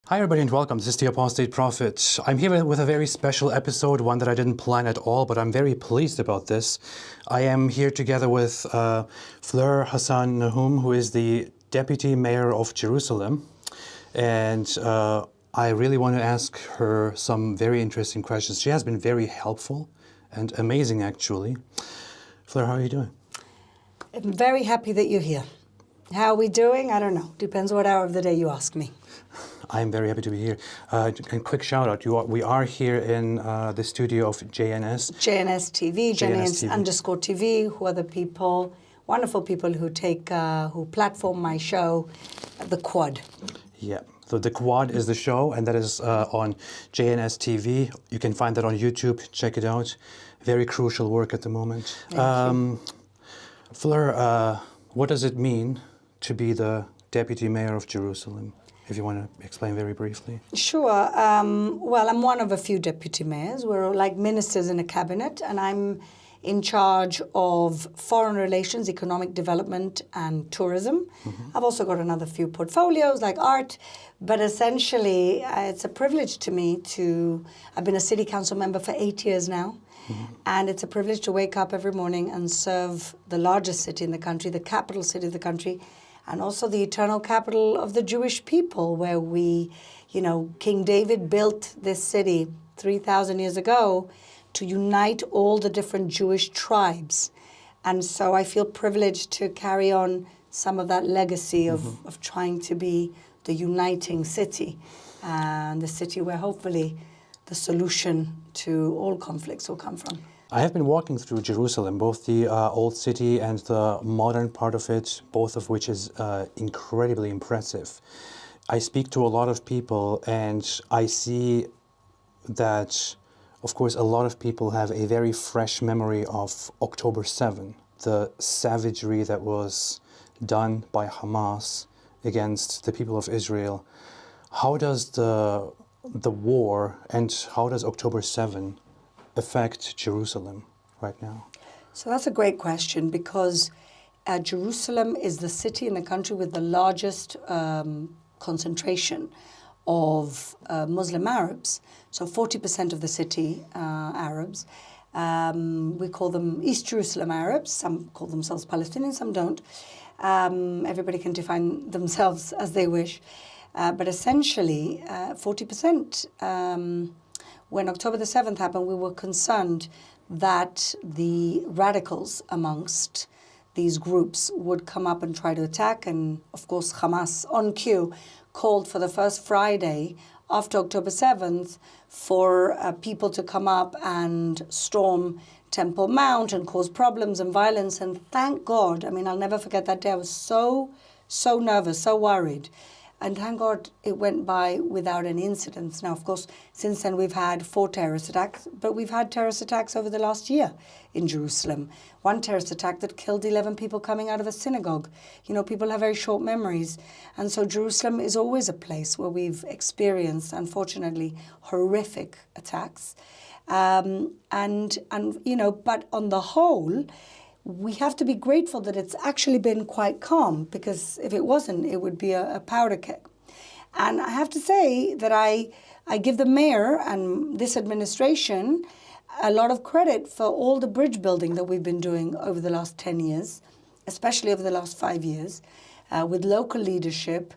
Hi everybody and welcome. This is the Apostate Prophet. I'm here with a very special episode, one that I didn't plan at all, but I'm very pleased about this. I am here together with Fleur Hassan-Nahoum, who is the Deputy Mayor of Jerusalem. And I really want to ask her some very interesting questions. She has been very helpful and amazing, actually. Fleur, how are you doing? I'm very happy that you're here. How are we doing? I don't know. Depends what hour of the day you ask me. I'm very happy to be here. And quick shout out, we are here in the studio of JNS. JNS TV, JNS underscore TV, who are the people, wonderful people who who platform my show, The Quad. Yeah, so The Quad is the show, and that is on JNS TV. You can find that on YouTube. Check it out. Very crucial work at the moment. Fleur, what does it mean to be the Deputy Mayor of Jerusalem? If you want to explain very briefly. Sure. Well, I'm one of a few deputy mayors. We're like ministers in a cabinet, and I'm in charge of foreign relations, economic development, and tourism. Mm-hmm. I've also got another few portfolios like art, but essentially it's a privilege to me I've been a city council member for 8 years now. Mm-hmm. And it's a privilege to wake up every morning and serve the largest city in the country, the capital city of the country, and also the eternal capital of the Jewish people, where King David built this city 3,000 years ago to unite all the different Jewish tribes. And so I feel privileged to carry on some of that legacy of trying to be the uniting city, and the city where hopefully the solution to all conflicts will come from. I have been walking through Jerusalem, both the old city and the modern part of it, both of which is incredibly impressive. I speak to a lot of people, and I see that, of course, a lot of people have a very fresh memory of October 7, the savagery that was done by Hamas against the people of Israel. How does the war and how does October 7 affect Jerusalem right now? So that's a great question, because Jerusalem is the city in the country with the largest concentration of Muslim Arabs. So 40% of the city Arabs. We call them East Jerusalem Arabs. Some call themselves Palestinians, some don't. Everybody can define themselves as they wish. But essentially, 40%. When October the 7th happened, we were concerned that the radicals amongst these groups would come up and try to attack. And of course, Hamas, on cue, called for the first Friday after October 7th for people to come up and storm Temple Mount and cause problems and violence. And thank God, I'll never forget that day. I was so nervous, so worried. And thank God it went by without any incidents. Now, of course, since then we've had 4 terrorist attacks, but we've had terrorist attacks over the last year in Jerusalem. One terrorist attack that killed 11 people coming out of a synagogue. People have very short memories. And so Jerusalem is always a place where we've experienced, unfortunately, horrific attacks. But on the whole, we have to be grateful that it's actually been quite calm, because if it wasn't, it would be a powder keg. And I have to say that I give the mayor and this administration a lot of credit for all the bridge building that we've been doing over the last 10 years, especially over the last 5 years, with local leadership.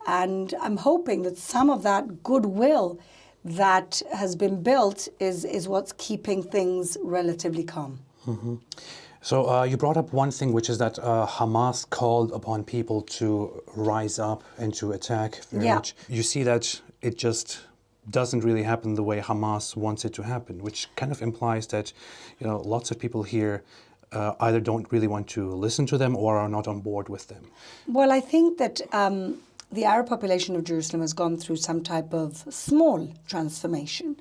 And I'm hoping that some of that goodwill that has been built is what's keeping things relatively calm. Mm-hmm. So you brought up one thing, which is that Hamas called upon people to rise up and to attack very much. You see that it just doesn't really happen the way Hamas wants it to happen, which kind of implies that, lots of people here either don't really want to listen to them or are not on board with them. Well, I think that the Arab population of Jerusalem has gone through some type of small transformation,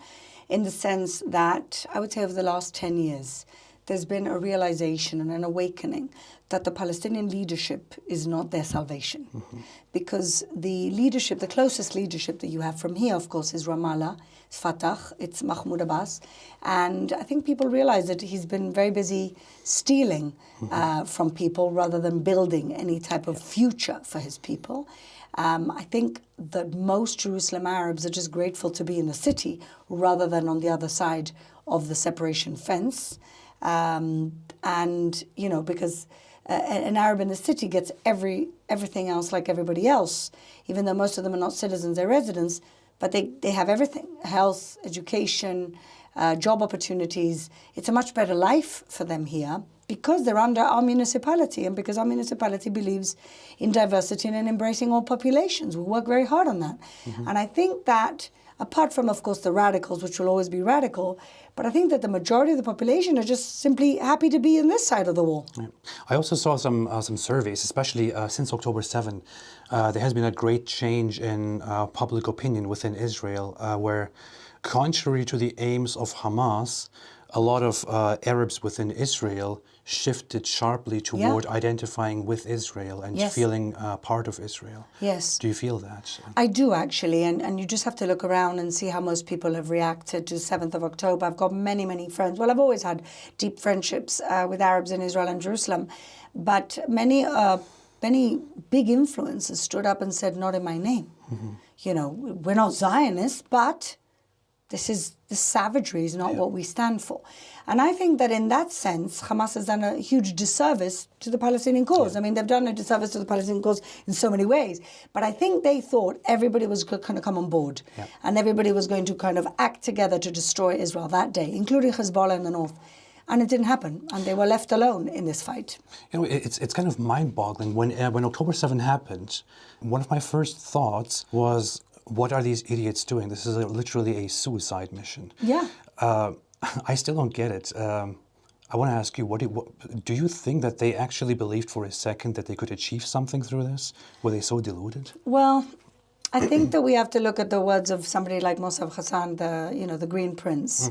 in the sense that I would say over the last 10 years, there's been a realization and an awakening that the Palestinian leadership is not their salvation. Mm-hmm. Because the leadership, the closest leadership that you have from here, of course, is Ramallah, it's Fatah, it's Mahmoud Abbas. And I think people realize that he's been very busy stealing from people rather than building any type of future for his people. I think that most Jerusalem Arabs are just grateful to be in the city rather than on the other side of the separation fence. And, you know, because an Arab in the city gets everything else like everybody else, even though most of them are not citizens, they're residents, but they have everything: health, education, job opportunities. It's a much better life for them here because they're under our municipality and because our municipality believes in diversity and in embracing all populations. We work very hard on that. And I think that, apart from, of course, the radicals, which will always be radical, but I think that the majority of the population are just simply happy to be in this side of the wall. Yeah. I also saw some surveys, especially since October 7. There has been a great change in public opinion within Israel, where, contrary to the aims of Hamas, a lot of Arabs within Israel shifted sharply toward identifying with Israel and feeling part of Israel. Yes. Do you feel that? I do, actually, and you just have to look around and see how most people have reacted to 7th of October. I've got many, many friends. Well, I've always had deep friendships with Arabs in Israel and Jerusalem, but many big influencers stood up and said, not in my name. You know, we're not Zionists, but this savagery is not what we stand for. And I think that in that sense, Hamas has done a huge disservice to the Palestinian cause. I mean, they've done a disservice to the Palestinian cause in so many ways. But I think they thought everybody was going to come on board and everybody was going to kind of act together to destroy Israel that day, including Hezbollah in the north. And it didn't happen, and they were left alone in this fight. You know, it's kind of mind-boggling. When October 7 happened, one of my first thoughts was, what are these idiots doing? This is literally a suicide mission. Yeah. I still don't get it. I want to ask you, do you think that they actually believed for a second that they could achieve something through this? Were they so deluded? Well, I think that we have to look at the words of somebody like Mossab Hassan, the Green Prince.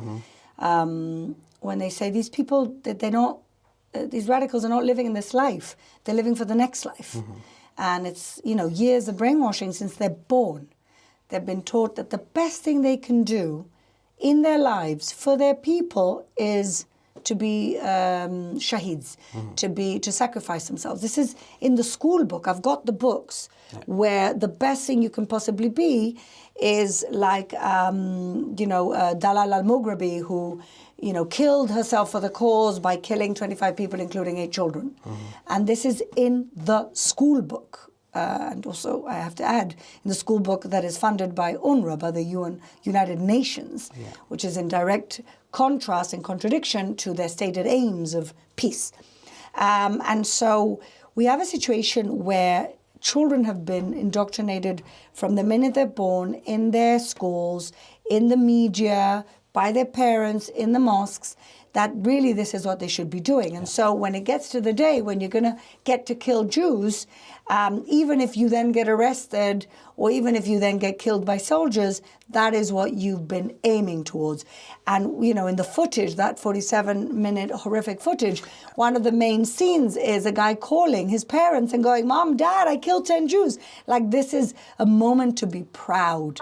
When they say these people, they're not, these radicals are not living in this life. They're living for the next life. And it's, years of brainwashing since they're born. They've been taught that the best thing they can do in their lives for their people is to be shaheeds, to sacrifice themselves. This is in the school book. I've got the books where the best thing you can possibly be is like, Dalal al-Mughrabi, who, killed herself for the cause by killing 25 people, including 8 children. And this is in the school book. And also, I have to add, in the school book that is funded by UNRWA, by the United Nations, which is in direct contrast and contradiction to their stated aims of peace. And so we have a situation where children have been indoctrinated from the minute they're born in their schools, in the media, by their parents, in the mosques, that really this is what they should be doing. And so when it gets to the day when you're going to get to kill Jews, even if you then get arrested or even if you then get killed by soldiers, that is what you've been aiming towards. And, in the footage, that 47-minute horrific footage, one of the main scenes is a guy calling his parents and going, Mom, Dad, I killed 10 Jews. Like, this is a moment to be proud.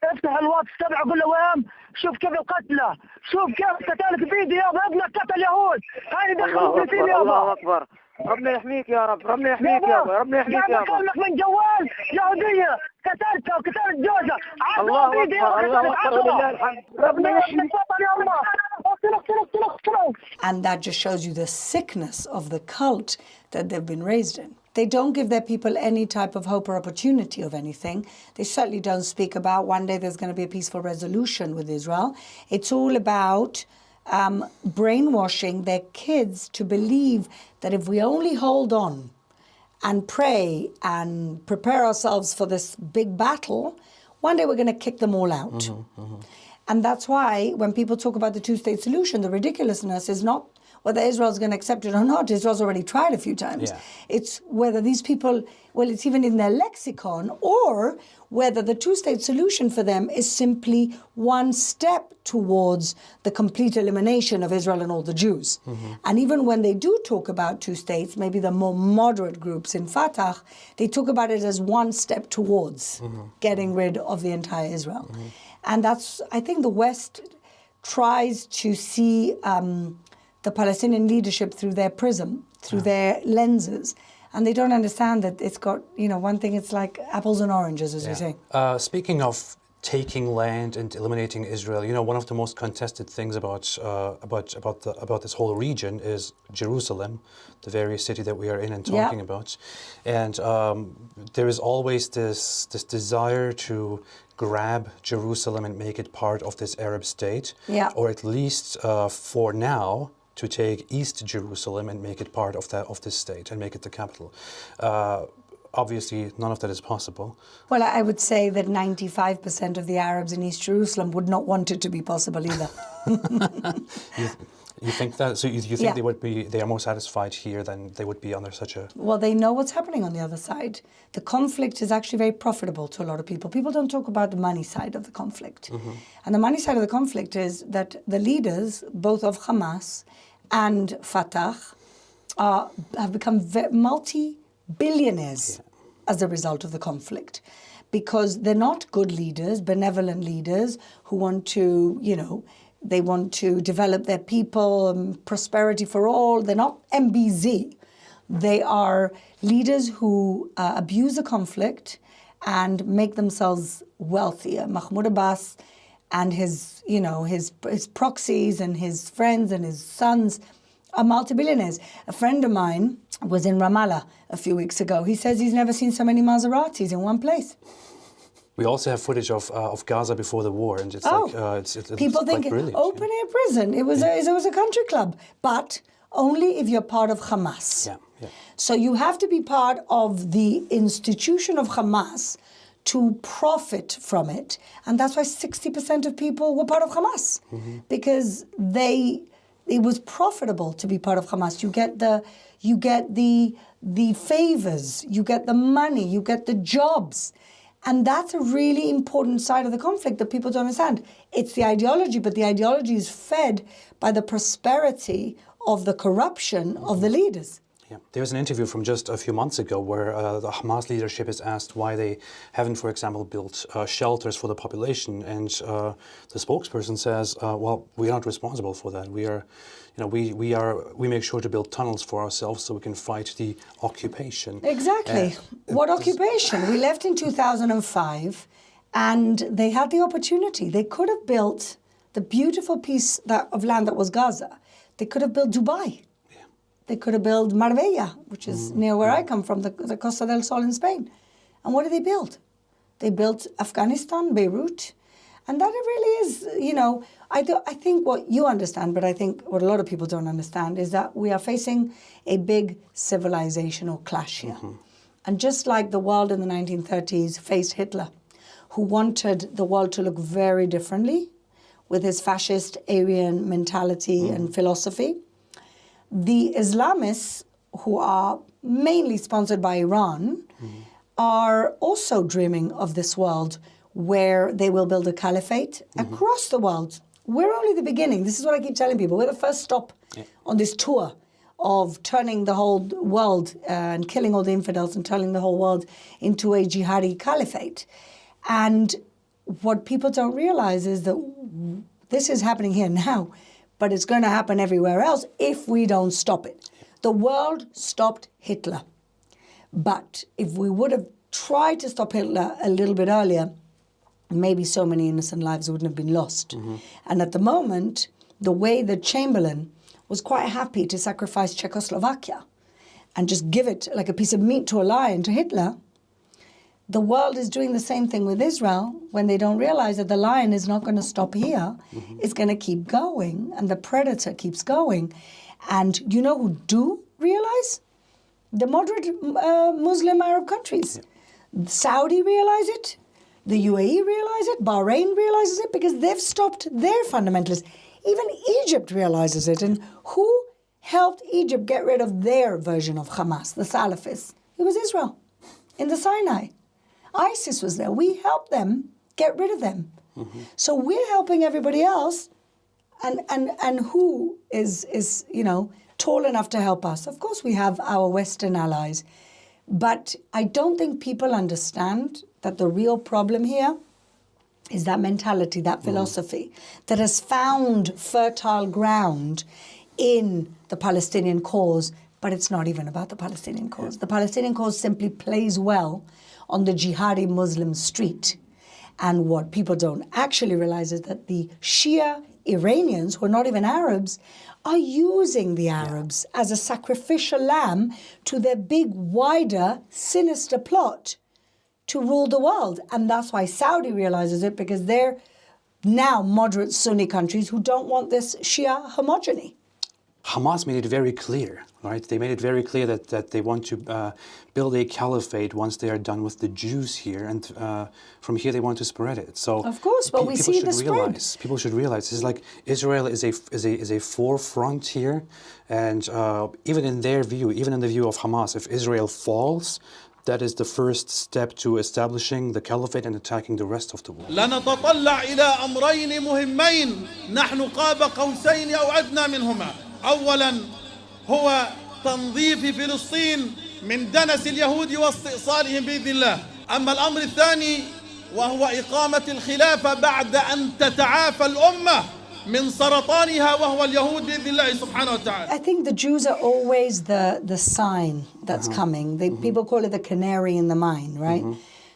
افتح الواتس تبعه قول له وام شوف كيف قتله شوف كيف قتلك فيديو يابا ابنك قتل يهود هاي دخلوا فلسطين يابا الله اكبر ربنا يحميك يا رب ربنا يحميك يابا ربنا يحميك يابا كلمك من جوال يهوديه قتلتها وقتلت جوزها الله اكبر الله اكبر ولله الحمد ربنا يحميك يا الله. And that just shows you the sickness of the cult that they've been raised in. They don't give their people any type of hope or opportunity of anything. They certainly don't speak about one day there's going to be a peaceful resolution with Israel. It's all about brainwashing their kids to believe that if we only hold on and pray and prepare ourselves for this big battle, one day we're going to kick them all out. And that's why when people talk about the two-state solution, the ridiculousness is not whether Israel's going to accept it or not. Israel's already tried a few times. It's whether these people, it's even in their lexicon, or whether the two-state solution for them is simply one step towards the complete elimination of Israel and all the Jews. And even when they do talk about two states, maybe the more moderate groups in Fatah, they talk about it as one step towards getting rid of the entire Israel. And that's, I think the West tries to see the Palestinian leadership through their prism, through their lenses. And they don't understand that it's got, one thing, it's like apples and oranges, as we say. Speaking of taking land and eliminating Israel, one of the most contested things about this whole region is Jerusalem, the very city that we are in and talking about. And there is always this desire to grab Jerusalem and make it part of this Arab state, or at least for now, to take East Jerusalem and make it part of this state and make it the capital. Obviously, none of that is possible. Well, I would say that 95% of the Arabs in East Jerusalem would not want it to be possible either. You think that? So you think they are more satisfied here than they would be under such a... Well, they know what's happening on the other side. The conflict is actually very profitable to a lot of people. People don't talk about the money side of the conflict. And the money side of the conflict is that the leaders, both of Hamas and Fatah, have become multi-billionaires as a result of the conflict, because they're not good leaders, benevolent leaders who want to, they want to develop their people, prosperity for all. They're not MBZ. They are leaders who abuse the conflict and make themselves wealthier. Mahmoud Abbas and his proxies and his friends and his sons are multi-billionaires. A friend of mine was in Ramallah a few weeks ago. He says he's never seen so many Maseratis in one place. We also have footage of Gaza before the war, and it's it's people think open air prison. It was a country club, but only if you're part of Hamas. So you have to be part of the institution of Hamas to profit from it, and that's why 60% of people were part of Hamas, because it was profitable to be part of Hamas. You get the favors, you get the money, you get the jobs. And that's a really important side of the conflict that people don't understand. It's the ideology, but the ideology is fed by the prosperity of the corruption of the leaders. There was an interview from just a few months ago where the Hamas leadership is asked why they haven't, for example, built shelters for the population, and the spokesperson says, "Well, we aren't responsible for that. We are, we make sure to build tunnels for ourselves so we can fight the occupation." Exactly. What occupation? We left in 2005, and they had the opportunity. They could have built the beautiful piece of land that was Gaza. They could have built Dubai. They could have built Marbella, which is near where I come from, the Costa del Sol in Spain. And what did they build? They built Afghanistan, Beirut. And that really is, I think what you understand, but I think what a lot of people don't understand is that we are facing a big civilizational clash here. And just like the world in the 1930s faced Hitler, who wanted the world to look very differently with his fascist Aryan mentality and philosophy, the Islamists, who are mainly sponsored by Iran, are also dreaming of this world where they will build a caliphate across the world. We're only the beginning. This is what I keep telling people. We're the first stop on this tour of turning the whole world and killing all the infidels and turning the whole world into a jihadi caliphate. And what people don't realize is that this is happening here now, but it's going to happen everywhere else if we don't stop it. The world stopped Hitler. But if we would have tried to stop Hitler a little bit earlier, maybe so many innocent lives wouldn't have been lost. And at the moment, the way that Chamberlain was quite happy to sacrifice Czechoslovakia and just give it like a piece of meat to a lion to Hitler, the world is doing the same thing with Israel when they don't realize that the lion is not going to stop here. It's going to keep going, and the predator keeps going. And you know who do realize? The moderate Muslim Arab countries. Saudi realize it. The UAE realize it. Bahrain realizes it because they've stopped their fundamentalists. Even Egypt realizes it. And who helped Egypt get rid of their version of Hamas, the Salafists? It was Israel in the Sinai. ISIS was there. We helped them get rid of them. So we're helping everybody else, and who is tall enough to help us? Of course, we have our Western allies, but I don't think people understand that the real problem here is that mentality, that philosophy that has found fertile ground in the Palestinian cause, But it's not even about the Palestinian cause. The Palestinian cause simply plays well on the jihadi Muslim street. And what people don't actually realize is that the Shia Iranians, who are not even Arabs, are using the Arabs as a sacrificial lamb to their big, wider, sinister plot to rule the world. And that's why Saudi realizes it, because they're now moderate Sunni countries who don't want this Shia homogeny. Hamas made it very clear, right? They made it very clear that they want to build a caliphate once they are done with the Jews here, and from here they want to spread it. So of course, but we see the spread. People should realize it's like Israel is a forefront here, and even in their view, even in the view of Hamas, if Israel falls, that is the first step to establishing the caliphate and attacking the rest of the world. لنتطلع إلى أمرين مهمين نحن قاب قوسين أو أدنى منهما. أولا هو تنظيف فلسطين من دنس اليهود واستئصالهم بإذن الله. أما الأمر الثاني وهو إقامة الخلافة بعد أن تتعافى الأمة من سرطانها وهو اليهود بإذن الله سبحانه وتعالى. I think the Jews are always the sign that's coming. People call it the canary in the mine, right?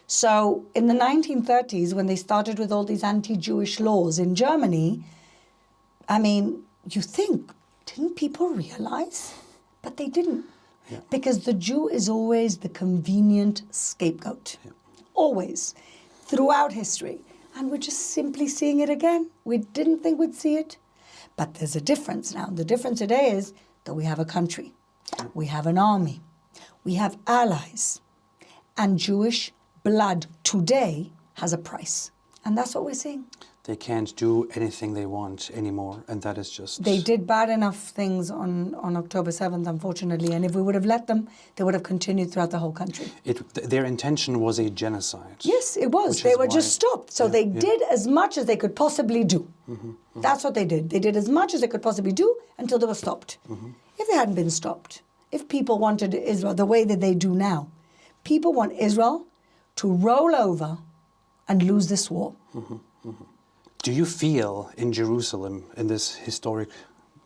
So in the 1930s, when they started with all these anti-Jewish laws in Germany, I mean, you think, didn't people realize? But they didn't. Yeah. Because the Jew is always the convenient scapegoat. Yeah. Always. Throughout history. And we're just simply seeing it again. We didn't think we'd see it. But there's a difference now. The difference today is that we have a country. We have an army. We have allies. And Jewish blood today has a price. And that's what we're seeing. They can't do anything they want anymore, and that is just... They did bad enough things on October 7th, unfortunately, and if we would have let them, they would have continued throughout the whole country. Their intention was a genocide. Yes, it was. They were just stopped. So they did as much as they could possibly do. That's what they did. They did as much as they could possibly do until they were stopped. If they hadn't been stopped, if people wanted Israel the way that they do now, people want Israel to roll over and lose this war. Do you feel in Jerusalem, in this historic,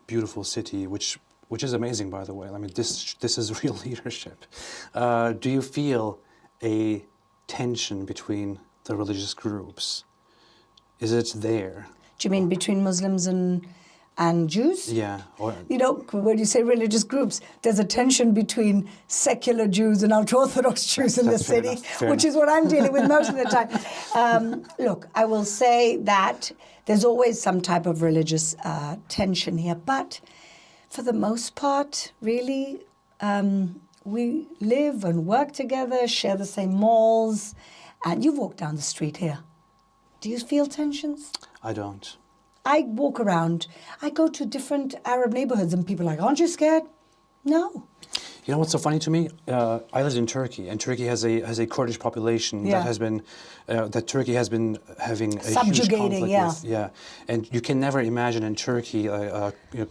beautiful city, which is amazing, by the way? I mean, this is real leadership. Do you feel a tension between the religious groups? Is it there? Do you mean between Muslims and Jews? Yeah. You know, when you say religious groups, there's a tension between secular Jews and ultra-Orthodox Jews in the city, which is what I'm dealing with most of the time. Look, I will say that there's always some type of religious tension here, but for the most part, really, we live and work together, share the same malls, and you walk down the street here. Do you feel tensions? I don't. I walk around, I go to different Arab neighborhoods and people are like, aren't you scared? No. You know what's so funny to me? I lived in Turkey, and Turkey has a Kurdish population that Turkey has been having a huge conflict with. Yeah, and you can never imagine in Turkey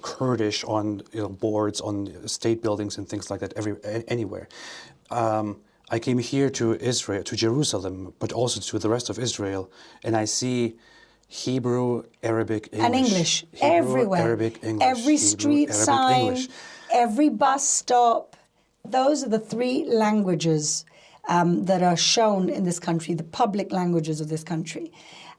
Kurdish on boards on state buildings and things like that anywhere. I came here to Israel, to Jerusalem, but also to the rest of Israel, and I see Hebrew, Arabic, English. And English, Hebrew, everywhere. Arabic, English. Every street Arabic, sign, English. every bus stop. Those are the three languages that are shown in this country, the public languages of this country.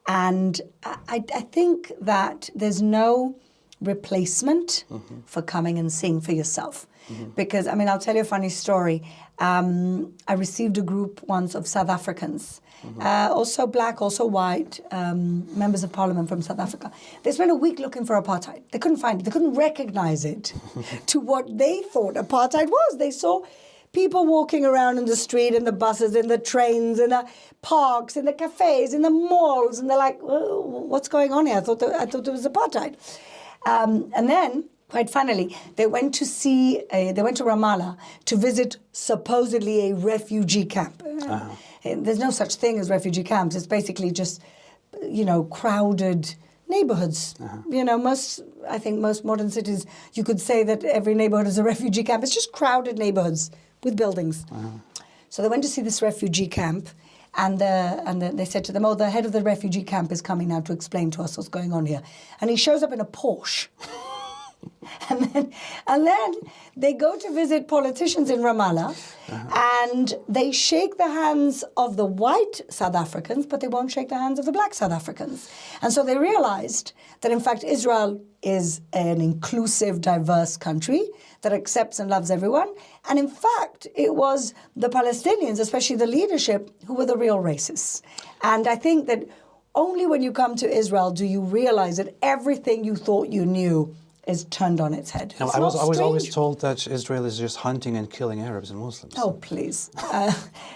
And I think that there's no replacement for coming and seeing for yourself. Because, I mean, I'll tell you a funny story. I received a group once of South Africans, also black, also white, members of parliament from South Africa. They spent a week looking for apartheid. They couldn't find it. They couldn't recognize it to what they thought apartheid was. They saw people walking around in the street, in the buses, in the trains, in the parks, in the cafes, in the malls, and they're like, what's going on here? I thought it was apartheid. And then, quite funnily, they went to Ramallah to visit supposedly a refugee camp. There's no such thing as refugee camps. It's basically just, crowded neighborhoods. I think most modern cities, you could say that every neighborhood is a refugee camp. It's just crowded neighborhoods with buildings. So they went to see this refugee camp, and they said to them, the head of the refugee camp is coming now to explain to us what's going on here. And he shows up in a Porsche. And then they go to visit politicians in Ramallah, and they shake the hands of the white South Africans, but they won't shake the hands of the black South Africans. And so they realized that, in fact, Israel is an inclusive, diverse country that accepts and loves everyone. And in fact, it was the Palestinians, especially the leadership, who were the real racists. And I think that only when you come to Israel do you realize that everything you thought you knew is turned on its head. I was always told that Israel is just hunting and killing Arabs and Muslims. Oh, please.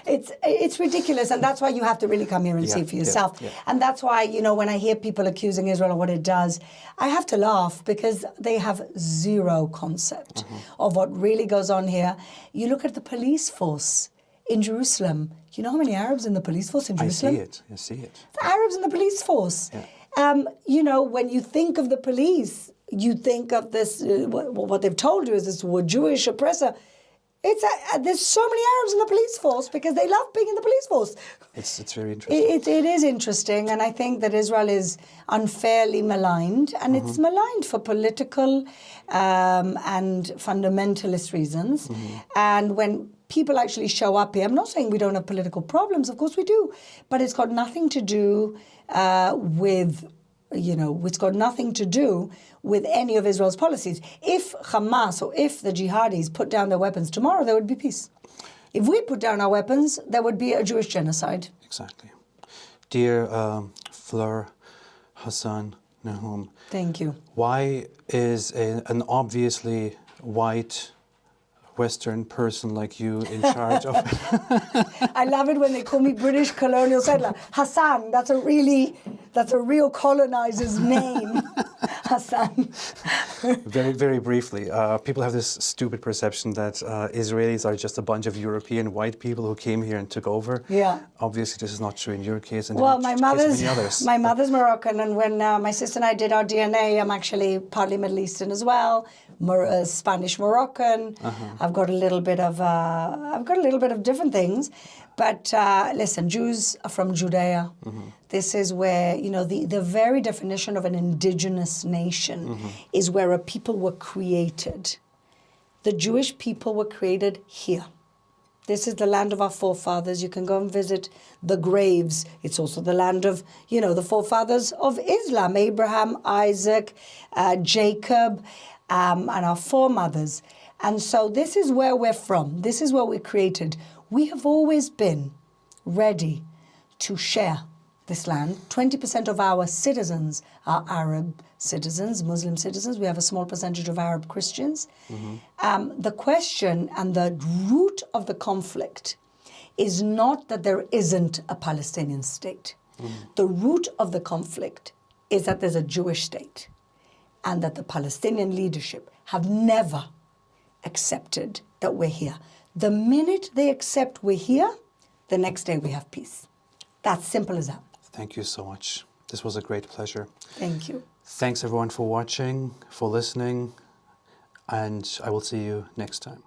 It's ridiculous, and that's why you have to really come here and see for yourself. And that's why, you know, when I hear people accusing Israel of what it does, I have to laugh because they have zero concept of what really goes on here. You look at the police force in Jerusalem. You know how many Arabs in the police force in Jerusalem? I see it. The Arabs in the police force. Yeah. You know, when you think of the police, you think of this, what they've told you is this Jewish oppressor. There's so many Arabs in the police force because they love being in the police force. It's very interesting. It is interesting, and I think that Israel is unfairly maligned, and it's maligned for political and fundamentalist reasons. And when people actually show up here, I'm not saying we don't have political problems, of course we do, but it's got nothing to do with, it's got nothing to do with any of Israel's policies. If Hamas or if the jihadis put down their weapons tomorrow, there would be peace. If we put down our weapons, there would be a Jewish genocide. Exactly. Dear Fleur Hassan-Nahoum. Thank you. Why is an obviously white Western person like you in charge of... I love it when they call me British colonial settler. Hassan, that's a real colonizer's name. Hassan. Very, very briefly, people have this stupid perception that Israelis are just a bunch of European white people who came here and took over. Yeah. Obviously, this is not true in your case, and Well, in my the case of many others. mother's Moroccan, and when my sister and I did our DNA, I'm actually partly Middle Eastern as well, Spanish Moroccan. I've got a little bit of different things, but listen, Jews are from Judea. This is where the very definition of an indigenous nation is where a people were created. The Jewish people were created here. This is the land of our forefathers. You can go and visit the graves. It's also the land of, the forefathers of Islam, Abraham, Isaac, Jacob, and our foremothers. And so this is where we're from. This is where we're created. We have always been ready to share this land. 20% of our citizens are Arab citizens, Muslim citizens. We have a small percentage of Arab Christians. The question and the root of the conflict is not that there isn't a Palestinian state. The root of the conflict is that there's a Jewish state and that the Palestinian leadership have never accepted that we're here. The minute they accept we're here, the next day we have peace. That's simple as that. Thank you so much. This was a great pleasure. Thank you. Thanks everyone for watching, for listening, and I will see you next time.